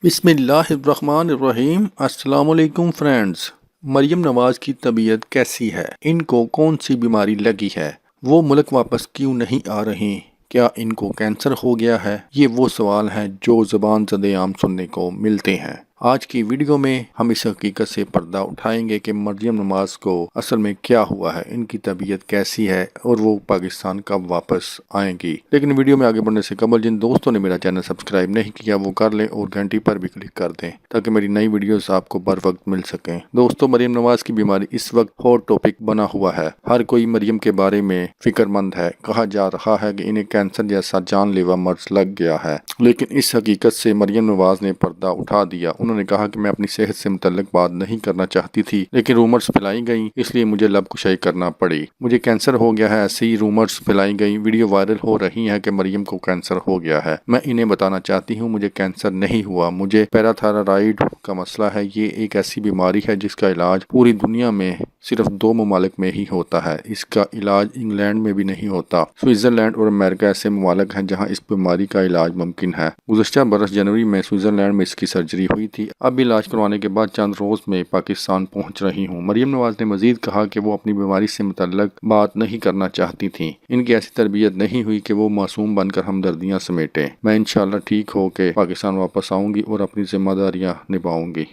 بسم اللہ الرحمن الرحیم۔ السلام علیکم فرینڈز۔ مریم نواز کی طبیعت کیسی ہے؟ ان کو کون سی بیماری لگی ہے؟ وہ ملک واپس کیوں نہیں آ رہی؟ کیا ان کو کینسر ہو گیا ہے؟ یہ وہ سوال ہیں جو زبان زد عام سننے کو ملتے ہیں۔ آج کی ویڈیو میں ہم اس حقیقت سے پردہ اٹھائیں گے کہ مریم نواز کو اصل میں کیا ہوا ہے، ان کی طبیعت کیسی ہے اور وہ پاکستان کب واپس آئیں گی۔ لیکن ویڈیو میں آگے بڑھنے سے قبل جن دوستوں نے میرا چینل سبسکرائب نہیں کیا وہ کر لیں اور گھنٹی پر بھی کلک کر دیں تاکہ میری نئی ویڈیوز آپ کو بر وقت مل سکیں۔ دوستو، مریم نواز کی بیماری اس وقت ہاٹ ٹاپک بنا ہوا ہے۔ ہر کوئی مریم کے بارے میں فکر مند ہے۔ کہا جا رہا ہے کہ انہیں کینسر جیسا جان لیوا مرض لگ گیا ہے، لیکن اس حقیقت سے مریم نواز نے پردہ اٹھا دیا۔ انہوں نے کہا کہ میں اپنی صحت سے متعلق بات نہیں کرنا چاہتی تھی، لیکن رومرز پھیلائی گئیں، اس لیے مجھے لب کشائی کرنا پڑی۔ مجھے کینسر ہو گیا ہے، ایسے ہی رومرز پھیلائی گئیں، ویڈیو وائرل ہو رہی ہیں کہ مریم کو کینسر ہو گیا ہے۔ میں انہیں بتانا چاہتی ہوں مجھے کینسر نہیں ہوا، مجھے پیراتھائرائیڈ کا مسئلہ ہے۔ یہ ایک ایسی بیماری ہے جس کا علاج پوری دنیا میں صرف 2 ممالک میں ہی ہوتا ہے۔ اس کا علاج انگلینڈ میں بھی نہیں ہوتا۔ سوئٹزرلینڈ اور امریکہ ایسے ممالک ہیں جہاں اس بیماری کا علاج ممکن ہے۔ گزشتہ برس جنوری میں سوئٹزرلینڈ میں اس کی سرجری ہوئی تھی۔ اب علاج کروانے کے بعد چند روز میں پاکستان پہنچ رہی ہوں۔ مریم نواز نے مزید کہا کہ وہ اپنی بیماری سے متعلق بات نہیں کرنا چاہتی تھیں۔ ان کی ایسی تربیت نہیں ہوئی کہ وہ معصوم بن کر ہمدردیاں سمیٹیں۔ میں انشاءاللہ ٹھیک ہو کے پاکستان واپس آؤں گی اور اپنی ذمہ داریاں نبھاؤں گی۔